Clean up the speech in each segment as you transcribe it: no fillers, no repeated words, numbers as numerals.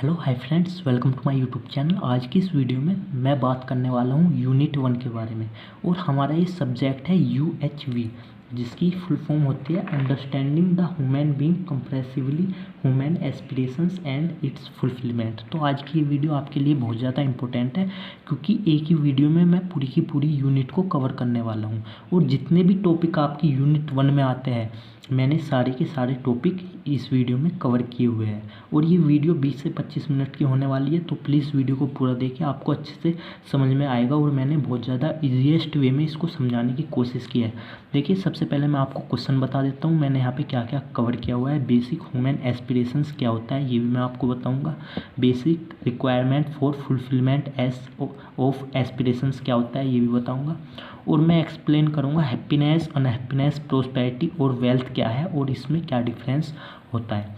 Hello hi friends, welcome to my YouTube channel. आज की इस वीडियो में मैं बात करने वाला हूँ यूनिट 1 के बारे में। और हमारा ये सब्जेक्ट है UHV, जिसकी फुल फॉर्म होती है understanding the human being comprehensively human aspirations and its fulfilment. तो आज की ये वीडियो आपके लिए बहुत ज़्यादा इंपॉर्टेंट है, क्योंकि एक ही वीडियो में मैं पूरी की पूरी यूनिट को कवर करने वाला हूँ। और जितने भी टॉपिक आपकी यूनिट 1 में आते हैं, मैंने सारे के सारे टॉपिक इस वीडियो में कवर किए हुए हैं। और ये वीडियो 20 से 25 मिनट की होने वाली है, तो प्लीज़ वीडियो को पूरा देखिए, आपको अच्छे से समझ में आएगा। और मैंने बहुत ज़्यादा ईजीएस्ट वे में इसको समझाने की कोशिश की है। देखिए, सबसे पहले मैं आपको क्वेश्चन बता देता हूँ, मैंने यहाँ पे क्या क्या कवर किया हुआ है। बेसिक ह्यूमन एस्पिरेशंस क्या होता है, ये भी मैं आपको बताऊँगा। Basic requirement for fulfilment of aspirations क्या होता है, ये भी बताऊँगा। और मैं एक्सप्लेन करूँगा हैप्पीनेस, अनहैप्पीनेस, प्रोस्पेरिटी और वेल्थ क्या है और इसमें क्या डिफरेंस होता है।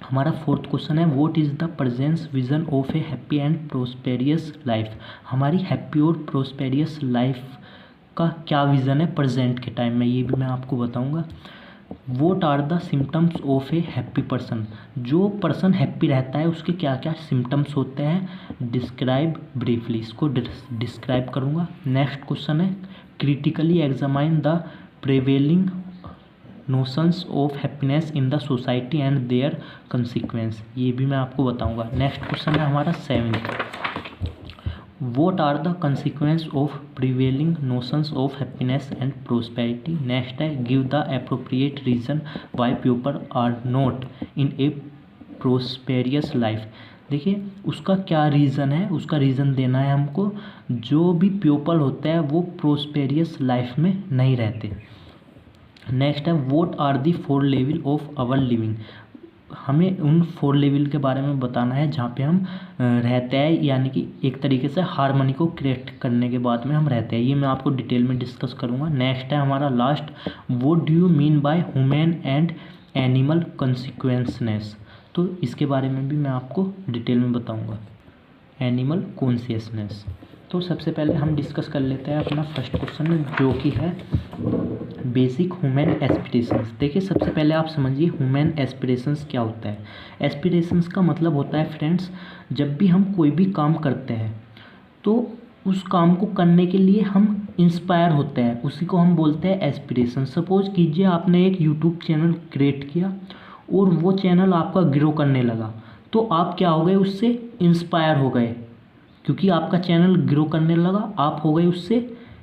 हमारा फोर्थ क्वेश्चन है, what is the presence vision of a happy and prosperous life. हमारी हैप्पी और प्रोस्पेरियस लाइफ का क्या विज़न है प्रेजेंट के टाइम में, ये भी मैं आपको बताऊंगा। What are the symptoms of a happy person, जो पर्सन हैप्पी रहता है उसके क्या क्या सिम्टम्स होते हैं, डिस्क्राइब ब्रीफली, इसको डिस्क्राइब करूँगा। नेक्स्ट क्वेश्चन है, critically examine the prevailing notions of happiness in the society and their consequence, ये भी मैं आपको बताऊंगा। नेक्स्ट क्वेश्चन है हमारा 7th, what are the consequence of prevailing notions of happiness and prosperity. Next है, give the appropriate reason why people are not in a prosperous life. देखिए, उसका क्या रीज़न है, उसका रीज़न देना है हमको। जो भी पीपल होता है वो प्रोस्पेरियस लाइफ में नहीं रहते। नेक्स्ट है, what are the 4 level of our living. हमें उन 4 लेवल के बारे में बताना है जहाँ पे हम रहते हैं, यानी कि एक तरीके से हार्मनी को क्रिएट करने के बाद में हम रहते हैं। ये मैं आपको डिटेल में डिस्कस करूँगा। नेक्स्ट है हमारा last, what do you mean by human and animal consciousness. तो इसके बारे में भी मैं आपको डिटेल में बताऊँगा, एनिमल कॉन्शियसनेस। तो सबसे पहले हम डिस्कस कर लेते हैं अपना फर्स्ट क्वेश्चन, जो कि है बेसिक ह्यूमन एस्पिरेशंस। देखिए, सबसे पहले आप समझिए ह्यूमन एस्पिरेशंस क्या होता है। एस्पिरेशंस का मतलब होता है फ्रेंड्स, जब भी हम कोई भी काम करते हैं तो उस काम को करने के लिए हम इंस्पायर होते हैं, उसी को हम बोलते हैं एस्पिरेशन। सपोज कीजिए आपने एक यूट्यूब चैनल क्रिएट किया और वो चैनल आपका ग्रो करने लगा, तो आप क्या हो गए, उससे इंस्पायर हो गए। क्योंकि आपका चैनल ग्रो करने लगा, आप हो गए उससे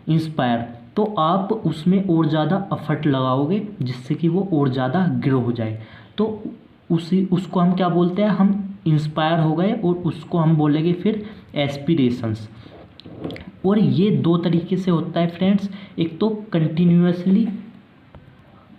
इंस्पायर, तो आप उसमें और ज़्यादा एफर्ट लगाओगे जिससे कि वो और ज़्यादा ग्रो हो जाए। तो उसको हम क्या बोलते हैं, हम इंस्पायर हो गए, और उसको हम बोलेंगे फिर एस्पिरेशंस। और ये 2 तरीके से होता है फ्रेंड्स। एक तो कंटिन्यूसली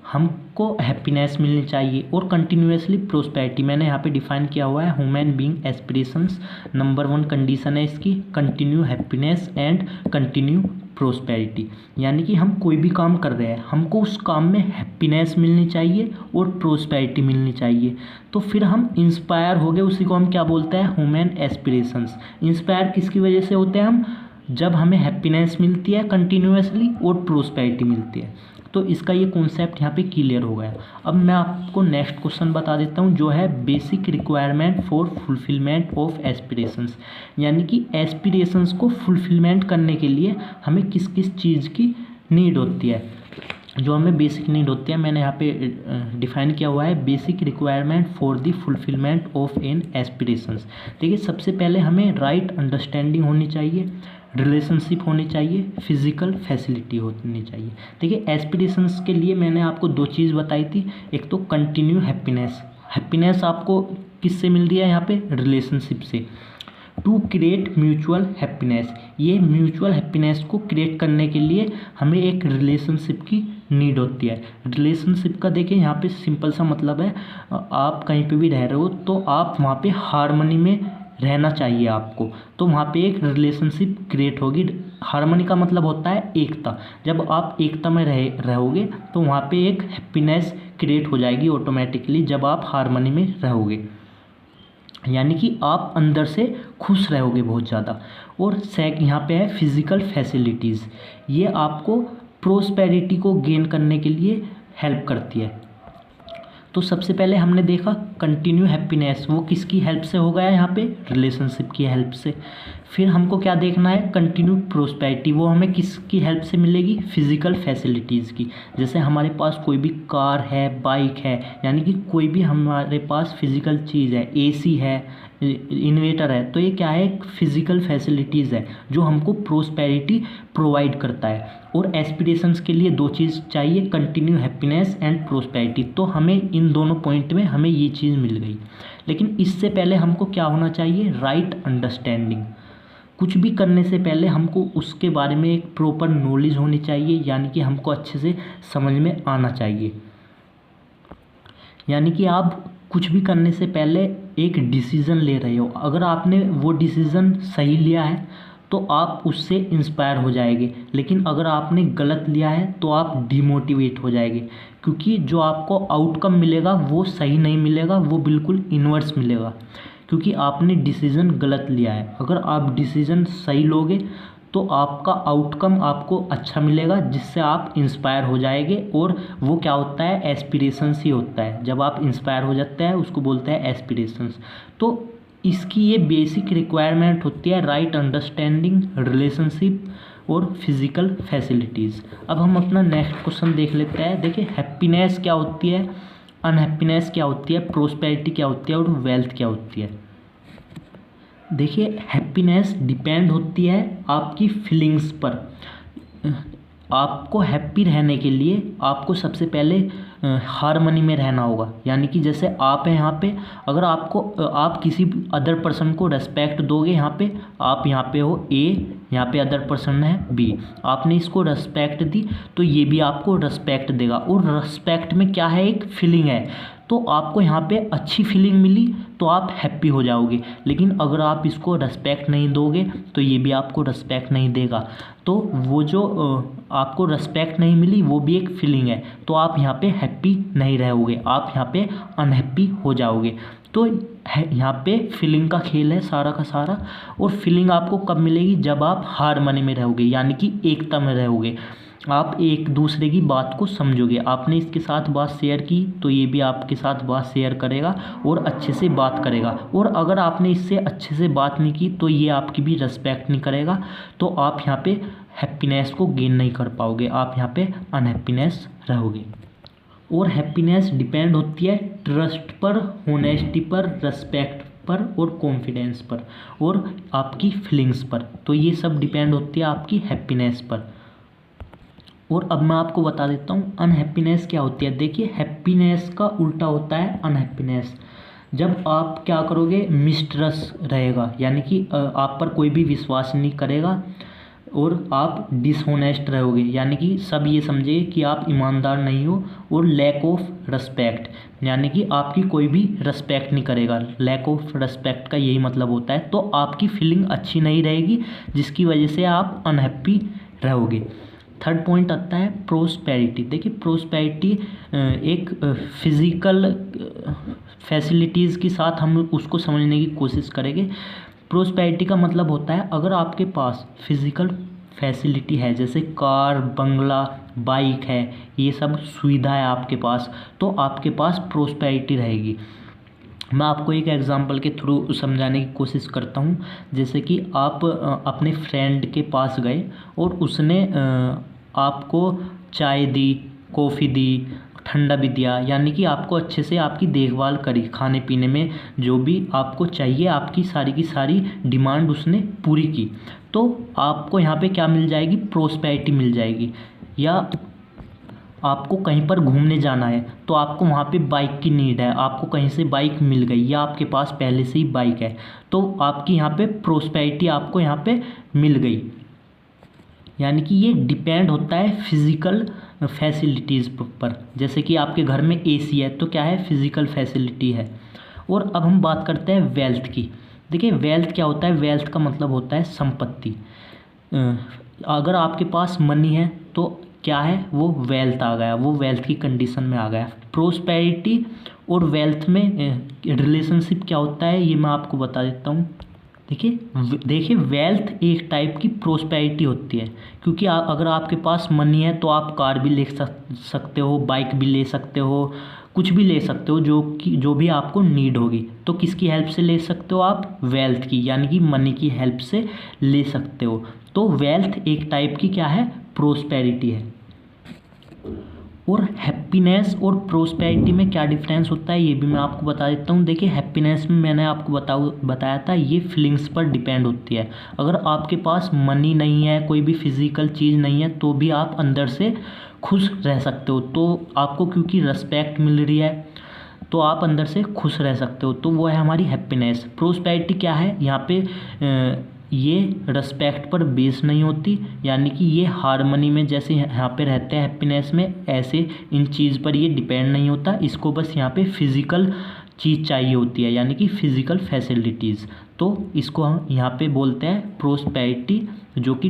हमको हैप्पीनेस मिलनी चाहिए, और कंटिन्यूसली प्रोस्पेरिटी। मैंने यहाँ पे डिफाइन किया हुआ है, human being aspirations number 1 condition है इसकी, continue happiness and continue prosperity. यानी कि हम कोई भी काम कर रहे हैं, हमको उस काम में हैप्पीनेस मिलनी चाहिए और प्रोस्पेरिटी मिलनी चाहिए, तो फिर हम इंस्पायर हो गए। उसी को हम क्या बोलते हैं, ह्यूमन एस्पिरेशंस। इंस्पायर किसकी वजह से होते हैं हम, जब हमें हैप्पीनेस मिलती है कंटिन्यूसली और प्रोस्पेरिटी मिलती है। तो इसका ये कॉन्सेप्ट यहाँ पे क्लियर हो गया। अब मैं आपको नेक्स्ट क्वेश्चन बता देता हूँ, जो है basic requirement for fulfilment of aspirations. यानी कि एस्पिरेशंस को फुलफिलमेंट करने के लिए हमें किस किस चीज़ की नीड होती है, जो हमें बेसिक नीड होती है। मैंने यहाँ पे डिफाइन किया हुआ है, basic requirement for the fulfilment of an aspirations. देखिए, सबसे पहले हमें राइट अंडरस्टैंडिंग होनी चाहिए, रिलेशनशिप होनी चाहिए, फिजिकल फैसिलिटी होनी चाहिए। देखिए, एस्पिरेशंस के लिए मैंने आपको 2 चीज़ बताई थी। एक तो कंटिन्यू हैप्पीनेस, हैप्पीनेस आपको किससे मिल रही है, यहाँ पे रिलेशनशिप से। टू क्रिएट म्यूचुअल हैप्पीनेस, ये म्यूचुअल हैप्पीनेस को क्रिएट करने के लिए हमें एक रिलेशनशिप की नीड होती है। रिलेशनशिप का देखिए यहाँ पे सिंपल सा मतलब है, आप कहीं पे भी रह रहे हो तो आप वहाँ पे हार्मनी में रहना चाहिए आपको, तो वहाँ पे एक रिलेशनशिप क्रिएट होगी। हार्मनी का मतलब होता है एकता। जब आप एकता में रहोगे तो वहाँ पे एक हैप्पीनेस क्रिएट हो जाएगी ऑटोमेटिकली, जब आप हार्मनी में रहोगे, यानी कि आप अंदर से खुश रहोगे बहुत ज़्यादा। और यहाँ पे है फिजिकल फैसिलिटीज़, ये आपको प्रोस्पेरिटी को गेन करने के लिए हेल्प करती है। तो सबसे पहले हमने देखा कंटिन्यू हैप्पीनेस, वो किसकी हेल्प से होगा यहाँ पे, रिलेशनशिप की हेल्प से। फिर हमको क्या देखना है, कंटिन्यू प्रोस्पेरिटी, वो हमें किसकी हेल्प से मिलेगी, फिजिकल फैसिलिटीज़ की। जैसे हमारे पास कोई भी कार है, बाइक है, यानी कि कोई भी हमारे पास फिजिकल चीज़ है, एसी है, इन्वेटर है, तो ये क्या है, एक फिजिकल फैसिलिटीज़ है जो हमको प्रोस्पेरिटी प्रोवाइड करता है। और एस्पिरेशंस के लिए दो चीज़ चाहिए, कंटिन्यू हैप्पीनेस एंड प्रोस्पेरिटी। तो हमें इन दोनों पॉइंट में हमें ये चीज़ मिल गई। लेकिन इससे पहले हमको क्या होना चाहिए, राइट अंडरस्टैंडिंग। कुछ भी करने से पहले हमको उसके बारे में एक प्रॉपर नॉलेज होनी चाहिए, यानी कि हमको अच्छे से समझ में आना चाहिए। यानी कि आप कुछ भी करने से पहले एक डिसीज़न ले रहे हो, अगर आपने वो डिसीज़न सही लिया है तो आप उससे इंस्पायर हो जाएंगे, लेकिन अगर आपने गलत लिया है तो आप डिमोटिवेट हो जाएंगे, क्योंकि जो आपको आउटकम मिलेगा वो सही नहीं मिलेगा, वो बिल्कुल इन्वर्स मिलेगा, क्योंकि आपने डिसीज़न गलत लिया है। अगर आप डिसीज़न सही लोगे तो आपका आउटकम आपको अच्छा मिलेगा, जिससे आप इंस्पायर हो जाएंगे। और वो क्या होता है, एस्पिरेशंस ही होता है। जब आप इंस्पायर हो जाते हैं उसको बोलते हैं एस्पिरेशंस। तो इसकी ये बेसिक रिक्वायरमेंट होती है, राइट अंडरस्टैंडिंग, रिलेशनशिप और फिजिकल फैसिलिटीज़। अब हम अपना नेक्स्ट क्वेश्चन देख लेते हैं। देखिए, हैप्पीनेस क्या होती है, अनहैप्पीनेस क्या होती है, प्रोस्पेरिटी क्या होती है और वेल्थ क्या होती है। देखिए, हैप्पीनेस डिपेंड होती है आपकी फीलिंग्स पर। आपको हैप्पी रहने के लिए आपको सबसे पहले हारमनी में रहना होगा। यानी कि जैसे आप हैं यहाँ पे, अगर आप किसी अदर पर्सन को रेस्पेक्ट दोगे, यहाँ पे आप यहाँ पे हो ए, यहाँ पे अदर पर्सन है बी, आपने इसको रेस्पेक्ट दी तो ये भी आपको रेस्पेक्ट देगा। और रेस्पेक्ट में क्या है, एक फीलिंग है, तो आपको यहाँ पे अच्छी फीलिंग मिली तो आप हैप्पी हो जाओगे। लेकिन अगर आप इसको रेस्पेक्ट नहीं दोगे तो ये भी आपको रेस्पेक्ट नहीं देगा। तो वो जो आपको रेस्पेक्ट नहीं मिली वो भी एक फीलिंग है, तो आप यहाँ पे हैप्पी नहीं रहोगे, आप यहाँ पे अनहैप्पी हो जाओगे। तो यहाँ पे फीलिंग का खेल है सारा का सारा। और फीलिंग आपको कब मिलेगी, जब आप हारमनी में रहोगे, यानी कि एकता में रहोगे, आप एक दूसरे की बात को समझोगे। आपने इसके साथ बात शेयर की तो ये भी आपके साथ बात शेयर करेगा और अच्छे से बात करेगा। और अगर आपने इससे अच्छे से बात नहीं की तो ये आपकी भी रिस्पेक्ट नहीं करेगा, तो आप यहाँ पे हैप्पीनेस को गेन नहीं कर पाओगे, आप यहाँ पे अनहैप्पीनेस रहोगे। और हैप्पीनेस डिपेंड होती है ट्रस्ट पर, होनेस्टी पर, रेस्पेक्ट पर और कॉन्फिडेंस पर और आपकी फीलिंग्स पर। तो ये सब डिपेंड होती है आपकी हैप्पीनेस पर। और अब मैं आपको बता देता हूँ अनहैप्पीनेस क्या होती है। देखिए, हैप्पीनेस का उल्टा होता है अनहैप्पीनेस। जब आप क्या करोगे, मिसट्रस्ट रहेगा, यानी कि आप पर कोई भी विश्वास नहीं करेगा और आप डिसहोनेस्ट रहोगे, यानी कि सब ये समझेंगे कि आप ईमानदार नहीं हो। और लैक ऑफ रिस्पेक्ट, यानी कि आपकी कोई भी रिस्पेक्ट नहीं करेगा। लैक ऑफ रिस्पेक्ट का यही मतलब होता है। तो आपकी फीलिंग अच्छी नहीं रहेगी, जिसकी वजह से आप अनहैप्पी रहोगे। थर्ड पॉइंट आता है प्रोस्पेरिटी। देखिए, प्रोस्पेरिटी एक फिज़िकल फैसिलिटीज़ के साथ हम उसको समझने की कोशिश करेंगे। प्रोस्पेरिटी का मतलब होता है, अगर आपके पास फिज़िकल फैसिलिटी है, जैसे कार, बंगला, बाइक है, ये सब सुविधा है आपके पास, तो आपके पास प्रोस्पेरिटी रहेगी। मैं आपको एक एग्जांपल के थ्रू समझाने की कोशिश करता हूँ। जैसे कि आप अपने फ्रेंड के पास गए और उसने आपको चाय दी, कॉफ़ी दी, ठंडा भी दिया, यानी कि आपको अच्छे से आपकी देखभाल करी, खाने पीने में जो भी आपको चाहिए, आपकी सारी की सारी डिमांड उसने पूरी की। तो आपको यहाँ पे क्या मिल जाएगी, प्रोस्पेरिटी मिल जाएगी। या आपको कहीं पर घूमने जाना है तो आपको वहाँ पे बाइक की नीड है, आपको कहीं से बाइक मिल गई या आपके पास पहले से ही बाइक है, तो आपकी यहाँ पे प्रोस्पेरिटी आपको यहाँ पे मिल गई। यानी कि ये डिपेंड होता है फिज़िकल फैसिलिटीज़ पर। जैसे कि आपके घर में एसी है तो क्या है, फिज़िकल फैसिलिटी है। और अब हम बात करते हैं वेल्थ की। देखिए, वेल्थ क्या होता है, वेल्थ का मतलब होता है संपत्ति। अगर आपके पास मनी है तो क्या है, वो वेल्थ आ गया, वो वेल्थ की कंडीशन में आ गया। प्रोस्पेरिटी और वेल्थ में रिलेशनशिप क्या होता है, ये मैं आपको बता देता हूँ। देखिए, वेल्थ एक टाइप की प्रोस्पेरिटी होती है, क्योंकि अगर आपके पास मनी है तो आप कार भी ले सकते हो, बाइक भी ले सकते हो, कुछ भी ले सकते हो जो भी आपको नीड होगी। तो किसकी हेल्प से ले सकते हो आप? वेल्थ की, यानी कि मनी की हेल्प से ले सकते हो। तो वेल्थ एक टाइप की क्या है? प्रोस्पेरिटी है। और हैप्पीनेस और प्रोस्पेरिटी में क्या डिफरेंस होता है ये भी मैं आपको बता देता हूँ। देखिए हैप्पीनेस में मैंने आपको बताया था ये फीलिंग्स पर डिपेंड होती है। अगर आपके पास मनी नहीं है, कोई भी फिजिकल चीज़ नहीं है, तो भी आप अंदर से खुश रह सकते हो। तो आपको क्योंकि रिस्पेक्ट मिल रही है तो आप अंदर से खुश रह सकते हो, तो वो है हमारी हैप्पीनेस। प्रोस्पेरिटी क्या है? यहाँ पे ये रिस्पेक्ट पर बेस नहीं होती, यानी कि ये हार्मनी में जैसे यहाँ पे रहते हैं हैप्पीनेस में, ऐसे इन चीज़ पर ये डिपेंड नहीं होता। इसको बस यहाँ पे फिज़िकल चीज़ चाहिए होती है, यानी कि फिज़िकल फैसिलिटीज़। तो इसको हम यहाँ पे बोलते हैं प्रोस्पेरिटी, जो कि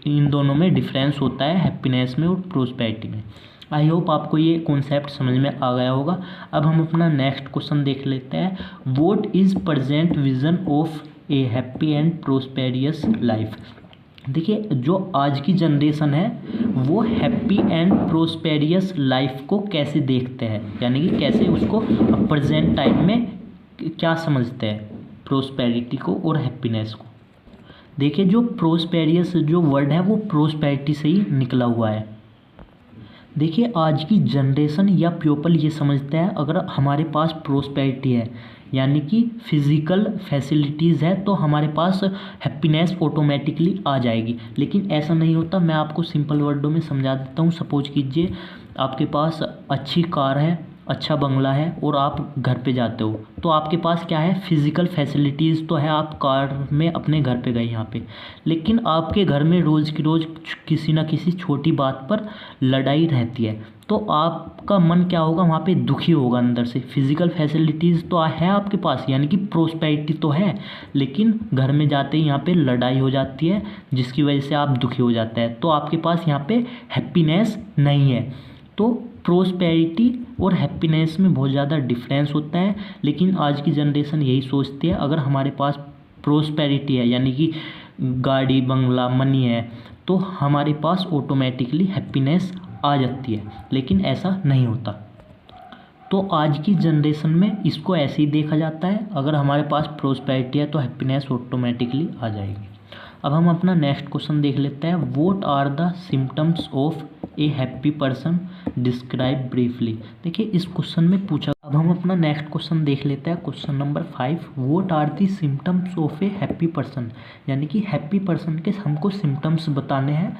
इन दोनों में डिफरेंस होता है, हैप्पीनेस में और प्रोस्पेरिटी में। आई होप आपको ये कॉन्सेप्ट समझ में आ गया होगा। अब हम अपना नेक्स्ट क्वेश्चन देख लेते हैं। What is present vision of a happy and prosperous life? देखिए जो आज की जनरेशन है वो हैप्पी एंड प्रोस्पेरियस लाइफ को कैसे देखते हैं, यानी कि कैसे उसको प्रेजेंट टाइम में क्या समझते हैं प्रोस्पेरिटी को और हैप्पीनेस को। देखिए जो प्रोस्पेरियस जो वर्ड है वो प्रोस्पेरिटी से ही निकला हुआ है। देखिए आज की जनरेशन या पीपल ये समझता है अगर हमारे पास प्रोस्पेरिटी है, यानी कि फिज़िकल फैसिलिटीज़ है, तो हमारे पास हैप्पीनेस ऑटोमेटिकली आ जाएगी। लेकिन ऐसा नहीं होता। मैं आपको सिंपल वर्डों में समझा देता हूँ। सपोज कीजिए आपके पास अच्छी कार है, अच्छा बंगला है और आप घर पे जाते हो, तो आपके पास क्या है? फिज़िकल फैसिलिटीज़ तो है, आप कार में अपने घर पे गए यहाँ पे, लेकिन आपके घर में रोज़ की रोज़ किसी ना किसी छोटी बात पर लड़ाई रहती है, तो आपका मन क्या होगा? वहाँ पे दुखी होगा अंदर से। फिज़िकल फैसिलिटीज़ तो है आपके पास, यानी कि प्रोस्पेरिटी तो है, लेकिन घर में जाते ही यहाँ पे लड़ाई हो जाती है जिसकी वजह से आप दुखी हो जाते हैं, तो आपके पास यहाँ पे हैप्पीनेस नहीं है। तो प्रोस्पेरिटी और हैप्पीनेस में बहुत ज़्यादा डिफरेंस होता है। लेकिन आज की जनरेशन यही सोचती है अगर हमारे पास प्रोस्पेरिटी है, यानी कि गाड़ी बंगला मनी है, तो हमारे पास ऑटोमेटिकली हैप्पीनेस आ जाती है, लेकिन ऐसा नहीं होता। तो आज की जनरेशन में इसको ऐसे ही देखा जाता है, अगर हमारे पास प्रोस्पेरिटी है तो हैप्पीनेस ऑटोमेटिकली आ जाएगी। अब हम अपना नेक्स्ट क्वेश्चन देख लेते हैं। What are the symptoms of a happy person, describe briefly. देखिए इस क्वेश्चन में पूछा। अब हम अपना नेक्स्ट क्वेश्चन देख लेते हैं, question number 5। What are the symptoms of a happy person, यानी कि हैप्पी पर्सन के हमको सिम्टम्स बताने हैं,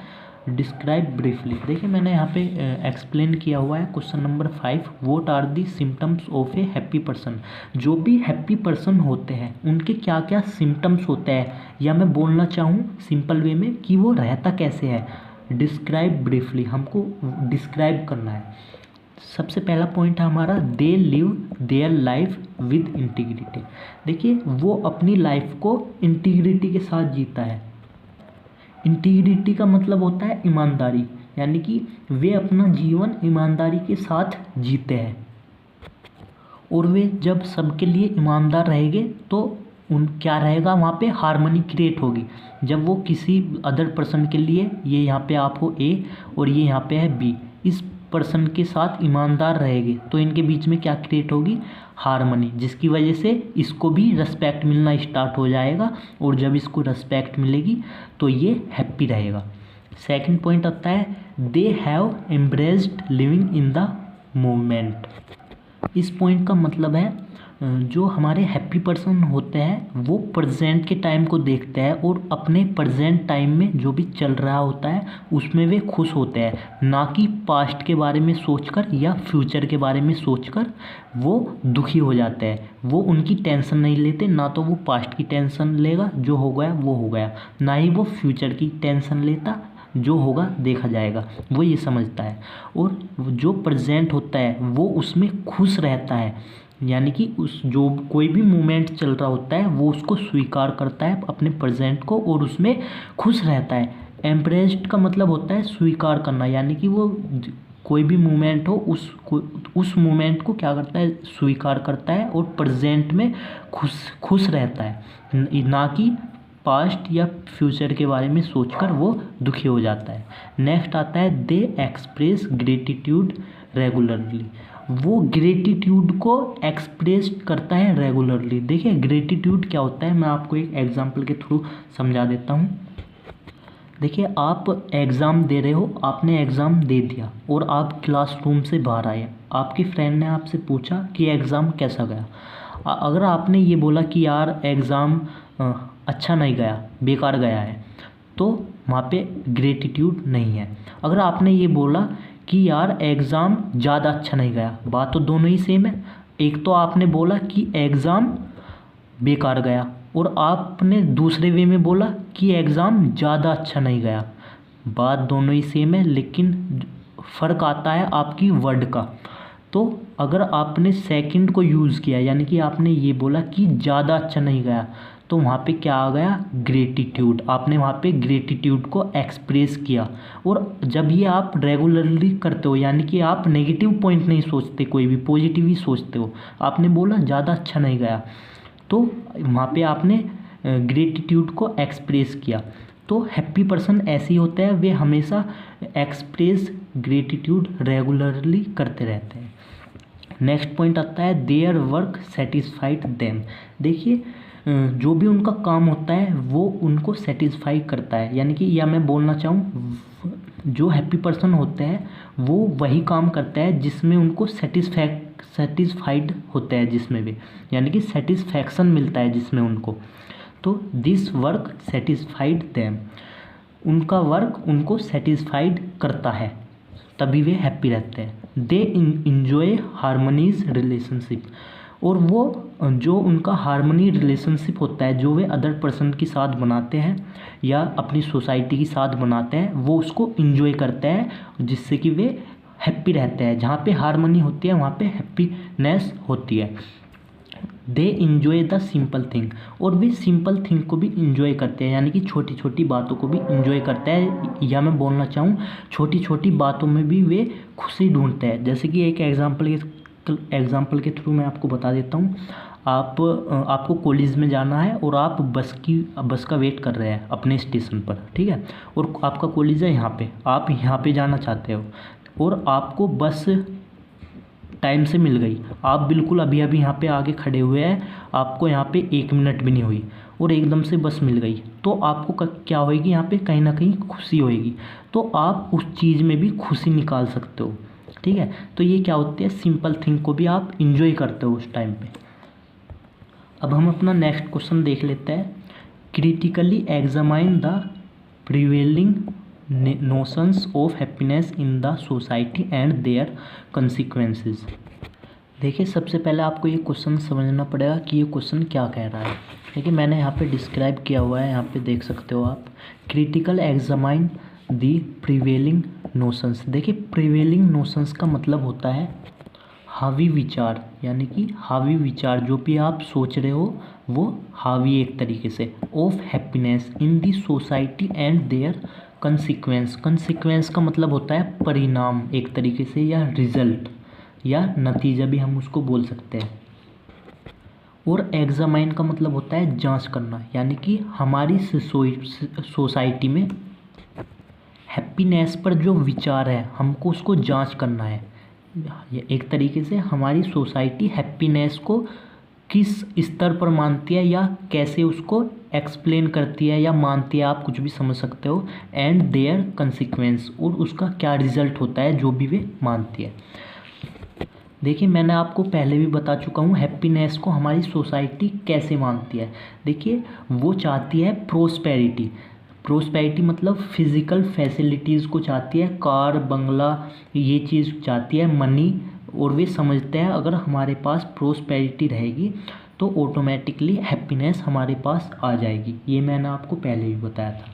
डिस्क्राइब ब्रीफली। देखिए मैंने यहाँ पे एक्सप्लेन किया हुआ है question number 5। What are the symptoms of a happy person. जो भी हैप्पी पर्सन होते हैं उनके क्या क्या सिम्टम्स होते हैं, या मैं बोलना चाहूँ सिंपल वे में कि वो रहता कैसे है। डिस्क्राइब ब्रीफली, हमको डिस्क्राइब करना है। सबसे पहला पॉइंट है हमारा, they live their life with integrity. देखिए वो अपनी लाइफ को इंटीग्रिटी के साथ जीता है। इंटीग्रिटी का मतलब होता है ईमानदारी, यानी कि वे अपना जीवन ईमानदारी के साथ जीते हैं। और वे जब सबके लिए ईमानदार रहेंगे तो उन क्या रहेगा, वहाँ पे हार्मनी क्रिएट होगी। जब वो किसी अदर पर्सन के लिए, ये यहाँ पे आप हो ए और ये यहाँ पे है बी, इस पर्सन के साथ ईमानदार रहेंगे तो इनके बीच में क्या क्रिएट होगी? हार्मनी, जिसकी वजह से इसको भी रिस्पेक्ट मिलना स्टार्ट हो जाएगा, और जब इसको रिस्पेक्ट मिलेगी तो ये हैप्पी रहेगा। सेकंड पॉइंट आता है, they have embraced living in the moment. इस पॉइंट का मतलब है जो हमारे हैप्पी पर्सन होते हैं वो प्रेजेंट के टाइम को देखते हैं और अपने प्रेजेंट टाइम में जो भी चल रहा होता है उसमें वे खुश होते हैं, ना कि पास्ट के बारे में सोचकर या फ्यूचर के बारे में सोचकर वो दुखी हो जाते हैं। वो उनकी टेंशन नहीं लेते, ना तो वो पास्ट की टेंशन लेगा, जो हो गया वो हो गया, ना ही वो फ्यूचर की टेंशन लेता, जो होगा देखा जाएगा, वो ये समझता है। और जो प्रेजेंट होता है वो उसमें खुश रहता है, यानी कि उस जो कोई भी मोमेंट चल रहा होता है वो उसको स्वीकार करता है अपने प्रेजेंट को और उसमें खुश रहता है। एम्प्रेस्ड का मतलब होता है स्वीकार करना, यानी कि वो कोई भी मोमेंट हो उस मोमेंट को क्या करता है? स्वीकार करता है और प्रेजेंट में खुश रहता है, ना कि पास्ट या फ्यूचर के बारे में सोचकर वो दुखी हो जाता है। नेक्स्ट आता है, दे एक्सप्रेस ग्रेटिट्यूड रेगुलरली। वो ग्रेटिट्यूड को एक्सप्रेस करता है रेगुलरली। देखिए ग्रेटिट्यूड क्या होता है, मैं आपको एक एग्जांपल के थ्रू समझा देता हूँ। देखिए आप एग्ज़ाम दे रहे हो, आपने एग्ज़ाम दे दिया और आप क्लासरूम से बाहर आए, आपके फ्रेंड ने आपसे पूछा कि एग्ज़ाम कैसा गया। अगर आपने ये बोला कि यार एग्ज़ाम अच्छा नहीं गया, बेकार गया है, तो वहाँ पे ग्रेटिट्यूड नहीं है। अगर आपने ये बोला कि यार एग्ज़ाम ज़्यादा अच्छा नहीं गया, बात तो दोनों ही सेम है। एक तो आपने बोला कि एग्ज़ाम बेकार गया और आपने दूसरे वे में बोला कि एग्ज़ाम ज़्यादा अच्छा नहीं गया, बात दोनों ही सेम है, लेकिन फ़र्क आता है आपकी वर्ड का। तो अगर आपने सेकंड को यूज़ किया, यानी कि आपने ये बोला कि ज़्यादा अच्छा नहीं गया, तो वहाँ पे क्या आ गया, ग्रेटिट्यूड। आपने वहाँ पे ग्रेटिट्यूड को एक्सप्रेस किया। और जब ये आप रेगुलरली करते हो, यानी कि आप नेगेटिव पॉइंट नहीं सोचते, कोई भी पॉजिटिव ही सोचते हो। आपने बोला ज़्यादा अच्छा नहीं गया, तो वहाँ पे आपने ग्रेटिट्यूड को एक्सप्रेस किया। तो हैप्पी पर्सन ऐसे ही होता है, वे हमेशा एक्सप्रेस ग्रेटिट्यूड रेगुलरली करते रहते हैं। नेक्स्ट पॉइंट आता है देयर वर्क सेटिस्फाइड देम। देखिए जो भी उनका काम होता है वो उनको सेटिस्फाई करता है, यानी कि या मैं बोलना चाहूँ जो हैप्पी पर्सन होते हैं वो वही काम करता है जिसमें उनको सेटिस्फाइड होता है, जिसमें भी यानी कि सेटिस्फैक्शन मिलता है जिसमें उनको। तो दिस वर्क सेटिस्फाइड देम, उनका वर्क उनको सेटिस्फाइड करता है, तभी वे हैप्पी रहते हैं। दे इंजॉय हारमोनीज रिलेशनशिप, और वो जो उनका हारमोनी रिलेशनशिप होता है, जो वे अदर पर्सन के साथ बनाते हैं या अपनी सोसाइटी के साथ बनाते हैं, वो उसको इंजॉय करते हैं, जिससे कि वे हैप्पी रहते हैं। जहाँ पे हारमोनी होती है वहाँ पे हैप्पीनेस होती है। They enjoy the simple thing, और वे सिंपल थिंग को भी इंजॉय करते हैं, यानी कि छोटी छोटी बातों को भी इंजॉय करते हैं, या मैं बोलना चाहूँ छोटी छोटी बातों में भी वे खुशी ढूंढते हैं। जैसे कि एक एग्जाम्पल के थ्रू मैं आपको बता देता हूँ। आपको कॉलेज में जाना है और आप बस का वेट कर रहे हैं अपने स्टेशन पर, ठीक है, और आपका कॉलेज है यहाँ पे, आप यहाँ पे जाना चाहते हो और आपको बस टाइम से मिल गई। आप बिल्कुल अभी अभी यहाँ पे आगे खड़े हुए हैं, आपको यहाँ पे 1 मिनट भी नहीं हुई और एकदम से बस मिल गई, तो आपको क्या होएगी, यहाँ पे कहीं ना कहीं खुशी होएगी। तो आप उस चीज़ में भी खुशी निकाल सकते हो, ठीक है। तो ये क्या होती है, सिंपल थिंग को भी आप इंजॉय करते हो उस टाइम पे। अब हम अपना नेक्स्ट क्वेश्चन देख लेते हैं। Critically examine the prevailing notions of happiness in the society and their consequences. देखिए सबसे पहले आपको ये क्वेश्चन समझना पड़ेगा कि ये क्वेश्चन क्या कह रहा है। देखिए मैंने यहाँ पे डिस्क्राइब किया हुआ है, यहाँ पे देख सकते हो आप, क्रिटिकल एग्जामाइन दी प्रिवेलिंग नोशंस। देखिए प्रिवेलिंग नोशंस का मतलब होता है हावी विचार, यानी कि हावी विचार जो भी आप सोच रहे हो वो हावी एक तरीके से, of happiness in the society and their consequence. Consequence का मतलब होता है परिणाम एक तरीके से, या रिजल्ट या नतीजा भी हम उसको बोल सकते हैं। और एग्जामाइन का मतलब होता है जांच करना, यानी कि हमारी सोसाइटी में हैप्पीनेस पर जो विचार है हमको उसको जांच करना है। एक तरीके से हमारी सोसाइटी हैप्पीनेस को किस स्तर पर मानती है या कैसे उसको एक्सप्लेन करती है या मानती है, आप कुछ भी समझ सकते हो। एंड देयर कंसिक्वेंस, और उसका क्या रिजल्ट होता है जो भी वे मानती है। देखिए मैंने आपको पहले भी बता चुका हूँ हैप्पीनेस को हमारी सोसाइटी कैसे मानती है। देखिए वो चाहती है प्रोस्पेरिटी। प्रोस्पेरिटी मतलब फिज़िकल फैसिलिटीज़ को चाहती है, कार बंगला ये चीज़ चाहती है, मनी। और वे समझते हैं अगर हमारे पास प्रोस्पेरिटी रहेगी तो ऑटोमेटिकली हैप्पीनेस हमारे पास आ जाएगी। ये मैंने आपको पहले भी बताया था।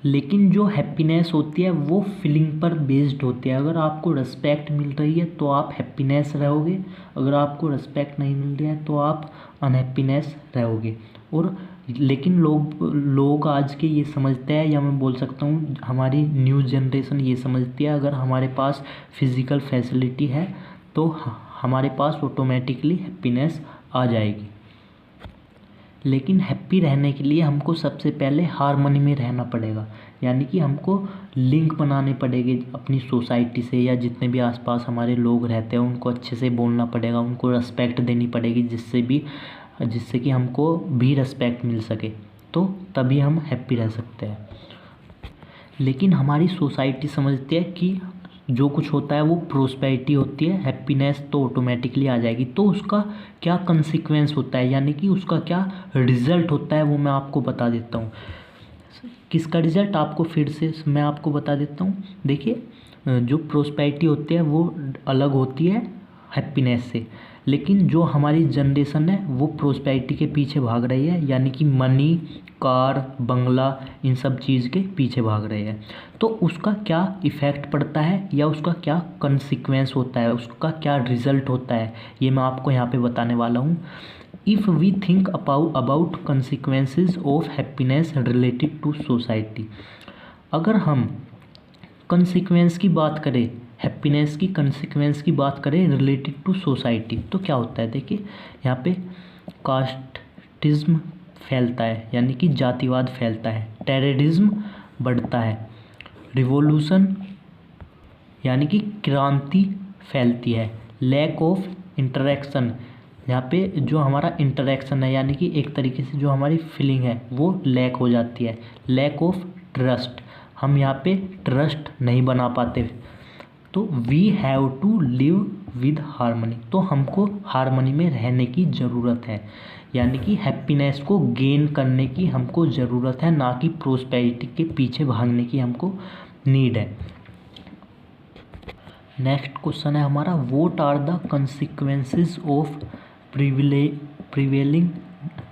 लेकिन जो हैप्पीनेस होती है वो फीलिंग पर बेस्ड होती है। अगर आपको रिस्पेक्ट मिल रही है तो आप हैप्पीनेस रहोगे, अगर आपको रिस्पेक्ट नहीं मिल रही है तो आप अनहैप्पीनेस रहोगे। और लेकिन लोग आज के ये समझते हैं, या मैं बोल सकता हूँ हमारी न्यू जनरेशन ये समझती है, अगर हमारे पास फिज़िकल फैसिलिटी है तो हमारे पास ऑटोमेटिकली हैप्पीनेस आ जाएगी। लेकिन हैप्पी रहने के लिए हमको सबसे पहले हार्मनी में रहना पड़ेगा, यानी कि हमको लिंक बनाने पड़ेंगे अपनी सोसाइटी से, या जितने भी आसपास हमारे लोग रहते हैं उनको अच्छे से बोलना पड़ेगा, उनको रिस्पेक्ट देनी पड़ेगी, जिससे कि हमको भी रिस्पेक्ट मिल सके, तो तभी हम हैप्पी रह सकते हैं। लेकिन हमारी सोसाइटी समझती है कि जो कुछ होता है वो प्रोस्पेरिटी होती है, हैप्पीनेस तो ऑटोमेटिकली आ जाएगी। तो उसका क्या कंसिक्वेंस होता है, यानी कि उसका क्या रिजल्ट होता है, वो मैं आपको बता देता हूँ। किसका रिजल्ट, आपको फिर से मैं आपको बता देता हूँ। देखिए, जो प्रोस्पेरिटी होती है वो अलग होती है हैप्पीनेस से, लेकिन जो हमारी जनरेशन है वो प्रोस्पेरिटी के पीछे भाग रही है, यानी कि मनी, कार, बंगला, इन सब चीज़ के पीछे भाग रहे हैं। तो उसका क्या इफ़ेक्ट पड़ता है या उसका क्या कंसिक्वेंस होता है, उसका क्या रिजल्ट होता है, ये मैं आपको यहाँ पे बताने वाला हूँ। If we think about consequences of happiness related to society, अगर हम कंसिक्वेंस की बात करें, हैप्पीनेस की कंसिक्वेंस की बात करें रिलेटेड टू सोसाइटी, तो क्या होता है। देखिए यहाँ पे कास्टिज्म फैलता है, यानी कि जातिवाद फैलता है, टेररिज्म बढ़ता है, रिवॉल्यूशन यानी कि क्रांति फैलती है, लैक ऑफ इंटरेक्शन, यहाँ पे जो हमारा इंटरेक्शन है यानी कि एक तरीके से जो हमारी फीलिंग है वो लैक हो जाती है, लैक ऑफ ट्रस्ट, हम यहाँ पे ट्रस्ट नहीं बना पाते। तो we have to live with harmony, तो हमको हारमनी में रहने की ज़रूरत है, यानी कि हैप्पीनेस को गेन करने की हमको ज़रूरत है, ना कि प्रोस्पेरिटी के पीछे भागने की हमको नीड है। नेक्स्ट क्वेश्चन है हमारा, what are the consequences of prevailing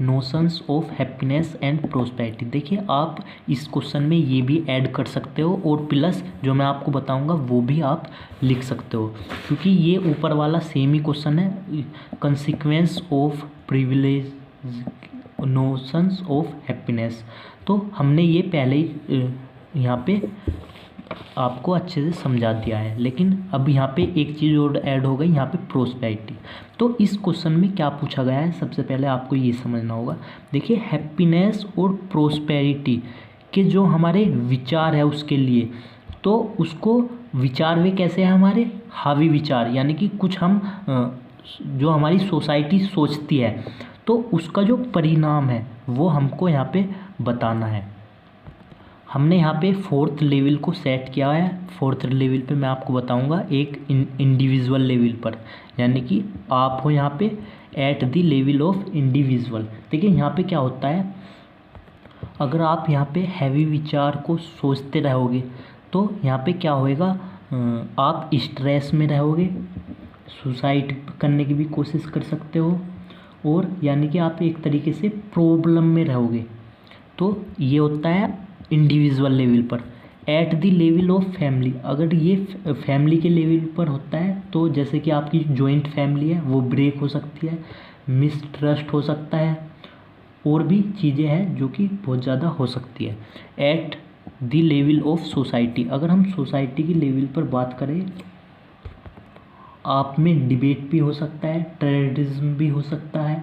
notions of happiness and prosperity. देखिए आप इस क्वेश्चन में ये भी ऐड कर सकते हो और प्लस जो मैं आपको बताऊंगा वो भी आप लिख सकते हो, क्योंकि ये ऊपर वाला सेम ही क्वेश्चन है, consequence of privilege notions of happiness. तो हमने ये पहले ही यहाँ पे आपको अच्छे से समझा दिया है, लेकिन अब यहाँ पे एक चीज़ और ऐड हो गई, यहाँ पे प्रोस्पेरिटी। तो इस क्वेश्चन में क्या पूछा गया है, सबसे पहले आपको ये समझना होगा। देखिए हैप्पीनेस और प्रोस्पेरिटी के जो हमारे विचार है उसके लिए, तो उसको विचार वे कैसे है हमारे हावी विचार, यानी कि कुछ हम जो हमारी सोसाइटी सोचती है तो उसका जो परिणाम है वो हमको यहाँ पे बताना है। हमने यहाँ पे 4th लेवल को सेट किया है। 4th लेवल पे मैं आपको बताऊंगा एक इंडिविजुअल लेवल पर, यानी कि आप हो यहाँ पे at the level of individual. देखिए यहाँ पे क्या होता है, अगर आप यहाँ पे हैवी विचार को सोचते रहोगे तो यहाँ पे क्या होएगा, आप स्ट्रेस में रहोगे, सुसाइड करने की भी कोशिश कर सकते हो, और यानी कि आप एक तरीके से प्रॉब्लम में रहोगे। तो ये होता है इंडिविजुअल लेवल पर। At the level of family, अगर ये फैमिली के लेवल पर होता है तो जैसे कि आपकी जॉइंट फैमिली है वो ब्रेक हो सकती है, मिसट्रस्ट हो सकता है, और भी चीज़ें हैं जो कि बहुत ज़्यादा हो सकती है। At the level of society, अगर हम सोसाइटी की लेवल पर बात करें, आप में डिबेट भी हो सकता है, टेररिज्म भी हो सकता है,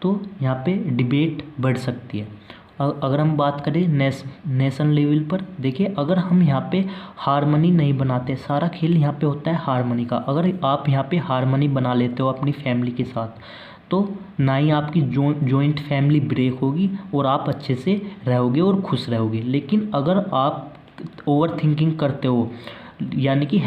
तो यहाँ पे डिबेट बढ़ सकती है। अगर हम बात करें नेशन लेवल पर, देखिए अगर हम यहाँ पे हारमनी नहीं बनाते, सारा खेल यहाँ पे होता है हारमनी का, अगर आप यहाँ पे हारमनी बना लेते हो अपनी फैमिली के साथ तो ना ही आपकी जॉइंट फैमिली ब्रेक होगी और आप अच्छे से रहोगे और खुश रहोगे। लेकिन अगर आप ओवर थिंकिंग करते हो, यानी कि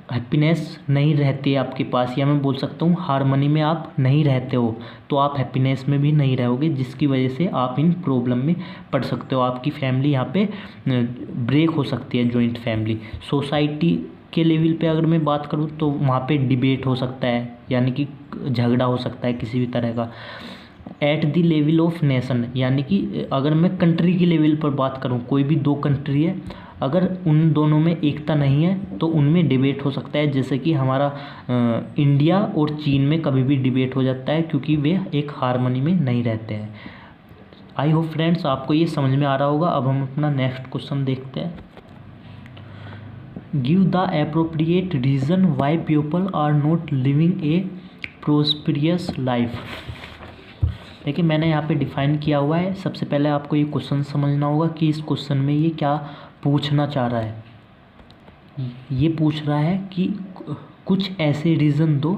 हैप्पीनेस नहीं रहती है आपके पास, या मैं बोल सकता हूँ हारमनी में आप नहीं रहते हो, तो आप हैप्पीनेस में भी नहीं रहोगे, जिसकी वजह से आप इन प्रॉब्लम में पड़ सकते हो। आपकी फैमिली यहाँ पे ब्रेक हो सकती है, जॉइंट फैमिली। सोसाइटी के लेवल पे अगर मैं बात करूँ तो वहाँ पे डिबेट हो सकता है, यानी कि झगड़ा हो सकता है किसी भी तरह का। At the level of nation, यानी कि अगर मैं कंट्री के लेवल पर बात करूँ, कोई भी 2 कंट्री है, अगर उन दोनों में एकता नहीं है तो उनमें डिबेट हो सकता है, जैसे कि हमारा इंडिया और चीन में कभी भी डिबेट हो जाता है, क्योंकि वे एक हारमनी में नहीं रहते हैं। आई होप फ्रेंड्स आपको ये समझ में आ रहा होगा। अब हम अपना नेक्स्ट क्वेश्चन देखते हैं। Give the appropriate reason why people are not living a prosperous life. देखिए मैंने यहाँ पे डिफाइन किया हुआ है। सबसे पहले आपको ये क्वेश्चन समझना होगा कि इस क्वेश्चन में ये क्या पूछना चाह रहा है। ये पूछ रहा है कि कुछ ऐसे रीज़न दो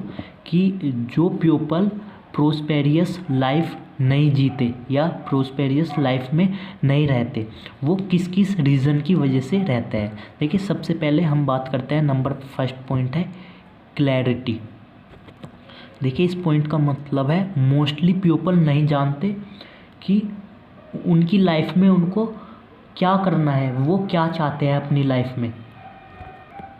कि जो पीपल प्रोस्पेरियस लाइफ नहीं जीते या प्रोस्पेरियस लाइफ में नहीं रहते, वो किस किस रीज़न की वजह से रहते हैं। देखिए सबसे पहले हम बात करते हैं, नंबर फर्स्ट पॉइंट है क्लैरिटी। देखिए इस पॉइंट का मतलब है मोस्टली पीपल नहीं जानते कि उनकी लाइफ में उनको क्या करना है, वो क्या चाहते हैं अपनी लाइफ में।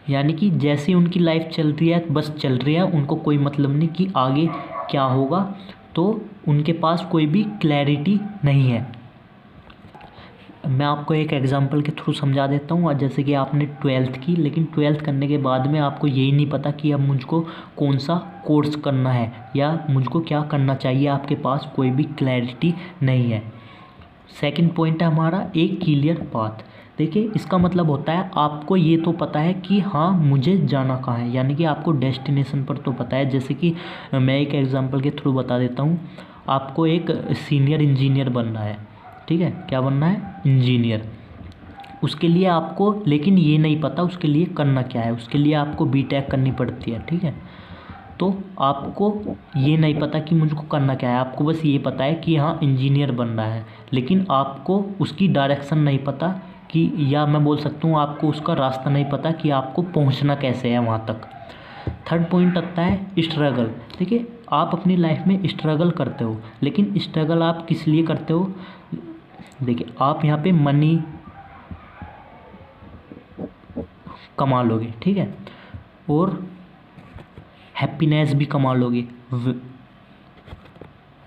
यानी कि जैसे उनकी लाइफ चल रही है बस चल रही है, उनको कोई मतलब नहीं कि आगे क्या होगा, तो उनके पास कोई भी क्लैरिटी नहीं है। मैं आपको एक एग्जांपल के थ्रू समझा देता हूँ। जैसे कि आपने 12th की, लेकिन 12th करने के बाद में आपको यही नहीं पता कि अब मुझको कौन सा कोर्स करना है या मुझको क्या करना चाहिए, आपके पास कोई भी क्लैरिटी नहीं है। सेकंड पॉइंट है हमारा एक क्लियर पाथ। देखिए इसका मतलब होता है आपको ये तो पता है कि हाँ मुझे जाना कहाँ है, यानी कि आपको डेस्टिनेशन पर तो पता है। जैसे कि मैं एक एग्जांपल के थ्रू बता देता हूँ। आपको एक सीनियर इंजीनियर बनना है, ठीक है, क्या बनना है, इंजीनियर। उसके लिए आपको लेकिन ये नहीं पता उसके लिए करना क्या है। उसके लिए आपको बीटेक करनी पड़ती है, ठीक है। तो आपको ये नहीं पता कि मुझको करना क्या है, आपको बस ये पता है कि हाँ इंजीनियर बनना है, लेकिन आपको उसकी डायरेक्शन नहीं पता कि, या मैं बोल सकता हूँ आपको उसका रास्ता नहीं पता कि आपको पहुँचना कैसे है वहाँ तक। थर्ड पॉइंट आता है स्ट्रगल। देखिए आप अपनी लाइफ में स्ट्रगल करते हो, लेकिन स्ट्रगल आप किस लिए करते हो। देखिए आप यहाँ पे मनी कमा लोगे, ठीक है, और हैप्पीनेस भी कमा लोगे,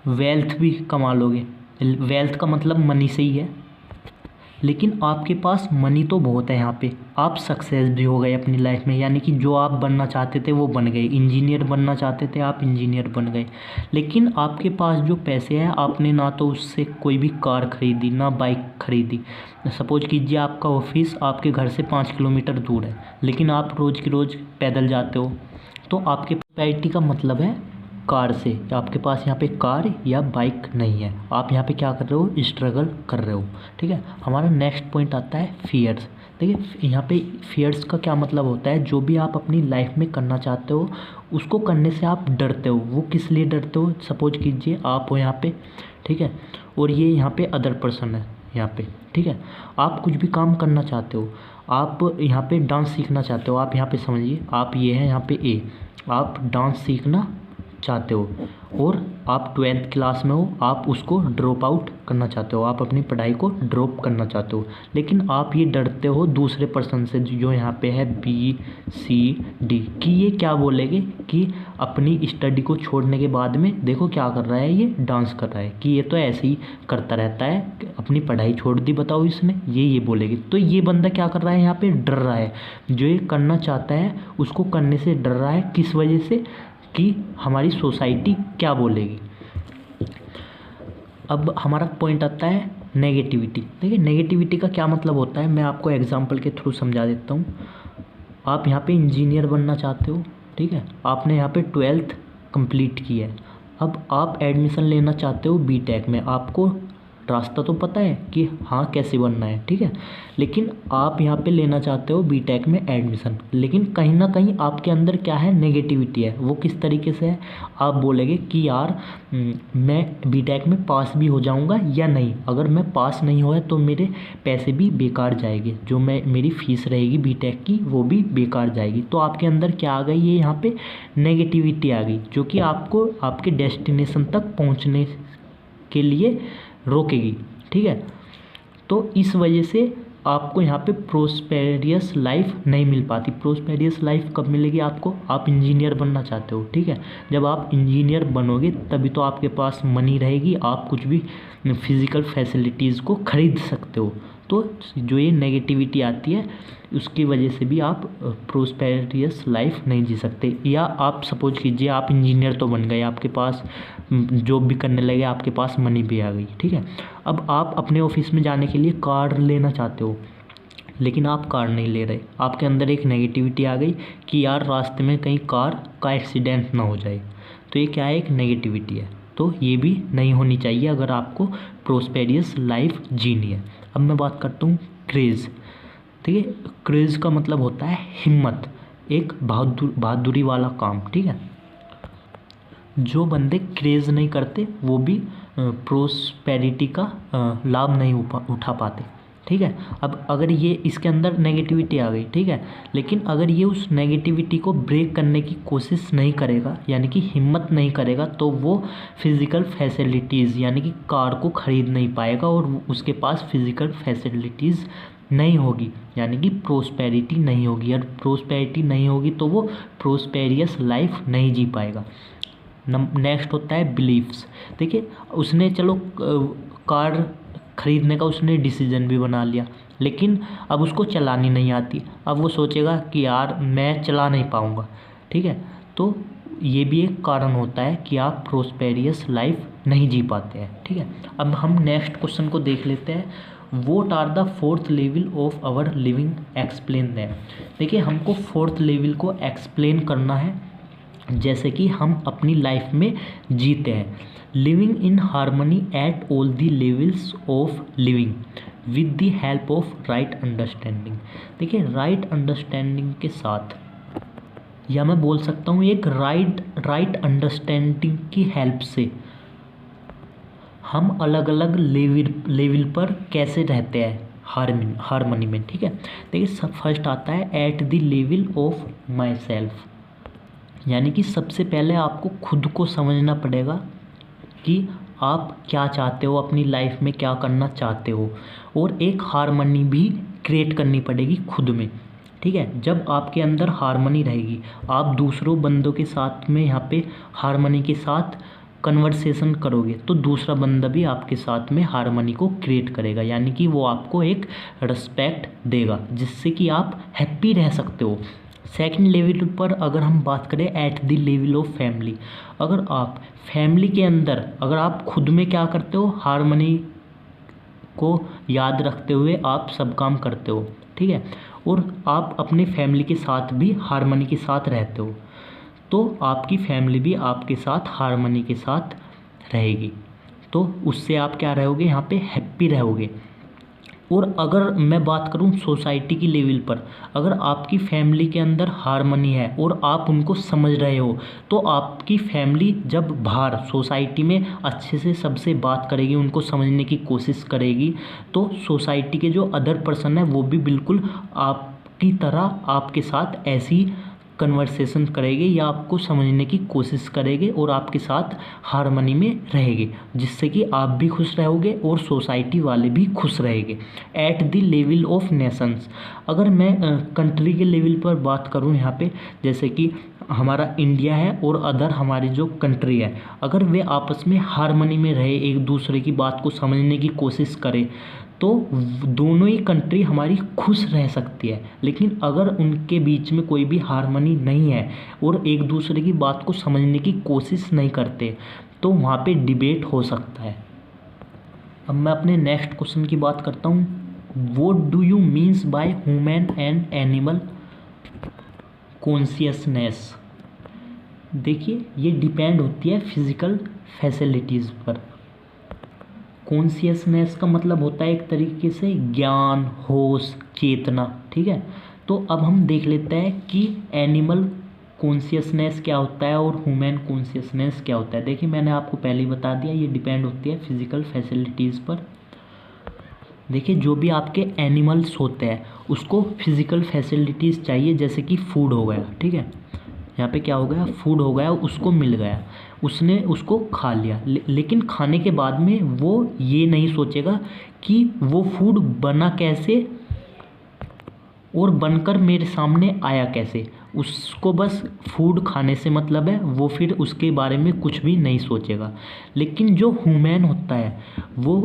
वेल्थ भी कमा लोगे। वेल्थ का मतलब मनी से ही है, लेकिन आपके पास मनी तो बहुत है यहाँ पे, आप सक्सेस भी हो गए अपनी लाइफ में। यानी कि जो आप बनना चाहते थे वो बन गए, इंजीनियर बनना चाहते थे आप इंजीनियर बन गए। लेकिन आपके पास जो पैसे हैं आपने ना तो उससे कोई भी कार खरीदी ना बाइक खरीदी। सपोज कीजिए आपका ऑफिस आपके घर से 5 किलोमीटर दूर है, लेकिन आप रोज़ की रोज़ पैदल जाते हो, तो आपके प्रॉपर्टी का मतलब है कार से। आपके पास यहाँ पे कार या बाइक नहीं है, आप यहाँ पे क्या कर रहे हो, स्ट्रगल कर रहे हो, ठीक है। हमारा नेक्स्ट पॉइंट आता है फियर्स। देखिए यहाँ पे फियर्स का क्या मतलब होता है, जो भी आप अपनी लाइफ में करना चाहते हो उसको करने से आप डरते हो। वो किस लिए डरते हो, सपोज कीजिए आप हो यहाँ पे, ठीक है, और ये यहाँ पे अदर पर्सन है यहाँ पे, ठीक है। आप कुछ भी काम करना चाहते हो, आप यहाँ पे डांस सीखना चाहते हो, आप यहाँ पे समझिए आप ये है यहाँ पे ए, आप डांस सीखना चाहते हो और आप 12th क्लास में हो, आप उसको ड्रॉप आउट करना चाहते हो, आप अपनी पढ़ाई को ड्रॉप करना चाहते हो, लेकिन आप ये डरते हो दूसरे पर्सन से जो यहाँ पे है बी सी डी, कि ये क्या बोलेंगे कि अपनी स्टडी को छोड़ने के बाद में देखो क्या कर रहा है, ये डांस कर रहा है, कि ये तो ऐसे ही करता रहता है, अपनी पढ़ाई छोड़ दी बताओ इसने, ये बोलेगी। तो ये बंदा क्या कर रहा है, यहाँ पे डर रहा है, जो ये करना चाहता है उसको करने से डर रहा है। किस वजह से, कि हमारी सोसाइटी क्या बोलेगी। अब हमारा पॉइंट आता है नेगेटिविटी। देखिए नेगेटिविटी का क्या मतलब होता है, मैं आपको एग्जांपल के थ्रू समझा देता हूँ। आप यहाँ पे इंजीनियर बनना चाहते हो, ठीक है, आपने यहाँ पे 12th कंप्लीट की है, अब आप एडमिशन लेना चाहते हो बीटेक में। आपको रास्ता तो पता है कि हाँ कैसे बनना है, ठीक है, लेकिन आप यहाँ पे लेना चाहते हो बीटेक में एडमिशन, लेकिन कहीं ना कहीं आपके अंदर क्या है, नेगेटिविटी है। वो किस तरीके से है, आप बोलेंगे कि यार मैं बीटेक में पास भी हो जाऊँगा या नहीं, अगर मैं पास नहीं हुआ तो मेरे पैसे भी बेकार जाएंगे, जो मेरी फ़ीस रहेगी बीटेक की वो भी बेकार जाएगी। तो आपके अंदर क्या आ गई, ये यहाँ पे नेगेटिविटी आ गई, जो कि आपको आपके डेस्टिनेशन तक पहुँचने के लिए रोकेगी, ठीक है। तो इस वजह से आपको यहाँ पे प्रोस्पेरियस लाइफ नहीं मिल पाती। प्रोस्पेरियस लाइफ कब मिलेगी आपको, आप इंजीनियर बनना चाहते हो, ठीक है, जब आप इंजीनियर बनोगे तभी तो आपके पास मनी रहेगी, आप कुछ भी फिज़िकल फैसिलिटीज़ को खरीद सकते हो। तो जो ये नेगेटिविटी आती है उसकी वजह से भी आप प्रोस्पेरियस लाइफ नहीं जी सकते। या आप सपोज कीजिए आप इंजीनियर तो बन गए, आपके पास जॉब भी करने लगे, आपके पास मनी भी आ गई, ठीक है। अब आप अपने ऑफिस में जाने के लिए कार लेना चाहते हो, लेकिन आप कार नहीं ले रहे, आपके अंदर एक नेगेटिविटी आ गई कि यार रास्ते में कहीं कार का एक्सीडेंट ना हो जाए। तो ये क्या है, एक नेगेटिविटी है। तो ये भी नहीं होनी चाहिए अगर आपको प्रोस्पेरियस लाइफ जीनी है। अब मैं बात करता हूँ क्रेज़। ठीक है, क्रेज़ का मतलब होता है हिम्मत, एक बहादुरी वाला काम। ठीक है, जो बंदे क्रेज़ नहीं करते वो भी प्रोस्पेरिटी का लाभ नहीं उठा पाते। ठीक है, अब अगर ये इसके अंदर नेगेटिविटी आ गई, ठीक है, लेकिन अगर ये उस नेगेटिविटी को ब्रेक करने की कोशिश नहीं करेगा, यानी कि हिम्मत नहीं करेगा, तो वो फिज़िकल फैसिलिटीज़ यानी कि कार को ख़रीद नहीं पाएगा और उसके पास फिज़िकल फैसिलिटीज़ नहीं होगी, यानी कि प्रोस्पेरिटी नहीं होगी। और प्रोस्पेरिटी नहीं होगी तो वो प्रोस्पेरियस लाइफ नहीं जी पाएगा। नेक्स्ट होता है बिलीफ्स। देखिए, उसने चलो कार ख़रीदने का उसने डिसीजन भी बना लिया, लेकिन अब उसको चलानी नहीं आती। अब वो सोचेगा कि यार मैं चला नहीं पाऊँगा। ठीक है, तो ये भी एक कारण होता है कि आप प्रोस्पेरियस लाइफ नहीं जी पाते हैं। ठीक है, अब हम नेक्स्ट क्वेश्चन को देख लेते हैं। What are the fourth level of our living, explain them. देखिए, हमको फोर्थ लेवल को एक्सप्लेन करना है, जैसे कि हम अपनी लाइफ में जीते हैं। Living in harmony at all the levels of living with the help of right understanding. देखिए, राइट अंडरस्टैंडिंग के साथ, या मैं बोल सकता हूँ एक राइट अंडरस्टैंडिंग की हेल्प से हम अलग अलग लेवल पर कैसे रहते हैं हारमोनी में। ठीक है, देखिए, सब फर्स्ट आता है at the level of my self, यानी कि सबसे पहले आपको खुद को समझना पड़ेगा कि आप क्या चाहते हो, अपनी लाइफ में क्या करना चाहते हो, और एक हारमोनी भी क्रिएट करनी पड़ेगी खुद में। ठीक है, जब आपके अंदर हारमोनी रहेगी, आप दूसरों बंदों के साथ में यहाँ पे हारमोनी के साथ कन्वर्सेशन करोगे तो दूसरा बंदा भी आपके साथ में हारमोनी को क्रिएट करेगा, यानी कि वो आपको एक रिस्पेक्ट देगा, जिससे कि आप हैप्पी रह सकते हो। सेकंड लेवल पर अगर हम बात करें at the level of family, अगर आप फैमिली के अंदर अगर आप खुद में क्या करते हो, हारमोनी को याद रखते हुए आप सब काम करते हो। ठीक है, और आप अपने फैमिली के साथ भी हारमोनी के साथ रहते हो, तो आपकी फैमिली भी आपके साथ हारमोनी के साथ रहेगी, तो उससे आप क्या रहोगे, यहाँ पे हैप्पी रहोगे। और अगर मैं बात करूँ सोसाइटी की लेवल पर, अगर आपकी फैमिली के अंदर हारमोनी है और आप उनको समझ रहे हो, तो आपकी फैमिली जब बाहर सोसाइटी में अच्छे से सबसे बात करेगी, उनको समझने की कोशिश करेगी, तो सोसाइटी के जो अदर पर्सन है वो भी बिल्कुल आपकी तरह आपके साथ ऐसी कन्वर्सेशन करेंगे या आपको समझने की कोशिश करेंगे और आपके साथ हारमोनी में रहेंगे, जिससे कि आप भी खुश रहोगे और सोसाइटी वाले भी खुश रहेंगे। At the level of Nations, अगर मैं कंट्री के लेवल पर बात करूं यहाँ पे, जैसे कि हमारा इंडिया है और अदर हमारी जो कंट्री है, अगर वे आपस में हारमोनी में रहे, एक दूसरे की बात को समझने की कोशिश करें, तो दोनों ही कंट्री हमारी खुश रह सकती है। लेकिन अगर उनके बीच में कोई भी हारमोनी नहीं है और एक दूसरे की बात को समझने की कोशिश नहीं करते, तो वहाँ पे डिबेट हो सकता है। अब मैं अपने नेक्स्ट क्वेश्चन की बात करता हूँ। What do you means by human and animal consciousness. देखिए, ये डिपेंड होती है फिज़िकल फैसिलिटीज़ पर। कॉन्शियसनेस का मतलब होता है एक तरीके से ज्ञान, होश, चेतना। ठीक है, तो अब हम देख लेते हैं कि एनिमल कॉन्शियसनेस क्या होता है और ह्यूमन कॉन्शियसनेस क्या होता है। देखिए, मैंने आपको पहले ही बता दिया, ये डिपेंड होती है फिज़िकल फैसिलिटीज़ पर। देखिए, जो भी आपके एनिमल्स होते हैं उसको फिज़िकल फैसिलिटीज़ चाहिए, जैसे कि फूड हो गया। ठीक है, यहाँ पे क्या हो गया, फूड हो गया, उसको मिल गया, उसने उसको खा लिया, लेकिन खाने के बाद में वो ये नहीं सोचेगा कि वो फूड बना कैसे और बनकर मेरे सामने आया कैसे। उसको बस फूड खाने से मतलब है, वो फिर उसके बारे में कुछ भी नहीं सोचेगा। लेकिन जो ह्यूमन होता है वो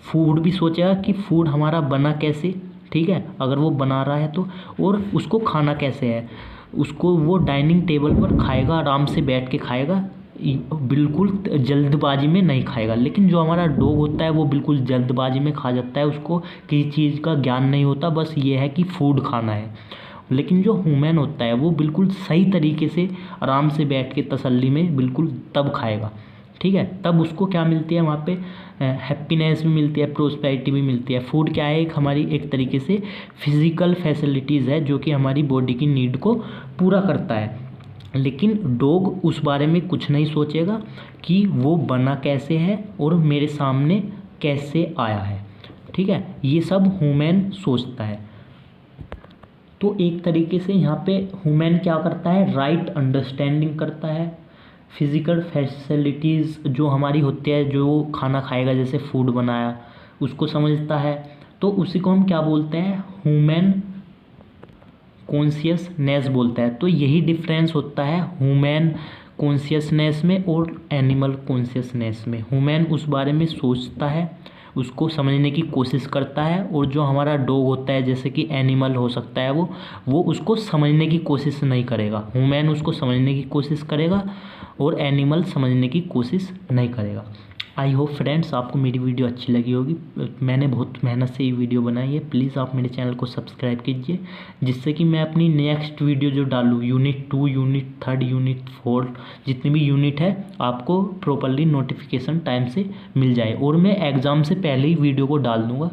फूड भी सोचेगा कि फूड हमारा बना कैसे। ठीक है, अगर वो बना रहा है तो, और उसको खाना कैसे है, उसको वो डाइनिंग टेबल पर खाएगा, आराम से बैठ के खाएगा, बिल्कुल जल्दबाजी में नहीं खाएगा। लेकिन जो हमारा डॉग होता है वो बिल्कुल जल्दबाजी में खा जाता है, उसको किसी चीज़ का ज्ञान नहीं होता, बस ये है कि फूड खाना है। लेकिन जो ह्यूमन होता है वो बिल्कुल सही तरीके से आराम से बैठ के तसल्ली में बिल्कुल तब खाएगा। ठीक है, तब उसको क्या मिलती है वहाँ पे, हैप्पीनेस भी मिलती है, प्रोस्पेरिटी भी मिलती है। फूड क्या है, एक हमारी एक तरीके से फिजिकल फैसिलिटीज़ है जो कि हमारी बॉडी की नीड को पूरा करता है। लेकिन डॉग उस बारे में कुछ नहीं सोचेगा कि वो बना कैसे है और मेरे सामने कैसे आया है, ठीक है, ये सब ह्यूमन सोचता है। तो एक तरीके से यहाँ पे ह्यूमन क्या करता है, राइट अंडरस्टैंडिंग करता है। फिज़िकल फैसिलिटीज़ जो हमारी होती है, जो खाना खाएगा जैसे फूड बनाया उसको समझता है, तो उसी को हम क्या बोलते हैं, ह्यूमन कॉन्शियसनेस बोलता है। तो यही डिफरेंस होता है ह्यूमन कॉन्शियसनेस में और एनिमल कॉन्शियसनेस में। ह्यूमन उस बारे में सोचता है, उसको समझने की कोशिश करता है, और जो हमारा डॉग होता है जैसे कि एनिमल हो सकता है वो उसको समझने की कोशिश नहीं करेगा। ह्यूमन उसको समझने की कोशिश करेगा और एनिमल समझने की कोशिश नहीं करेगा। आई होप फ्रेंड्स आपको मेरी वीडियो अच्छी लगी होगी। मैंने बहुत मेहनत से ये वीडियो बनाई है। प्लीज़ आप मेरे चैनल को सब्सक्राइब कीजिए, जिससे कि मैं अपनी नेक्स्ट वीडियो जो डालूँ, यूनिट 2, यूनिट 3, यूनिट 4, जितनी भी यूनिट है आपको प्रॉपरली नोटिफिकेशन टाइम से मिल जाए, और मैं एग्ज़ाम से पहले ही वीडियो को डाल दूँगा।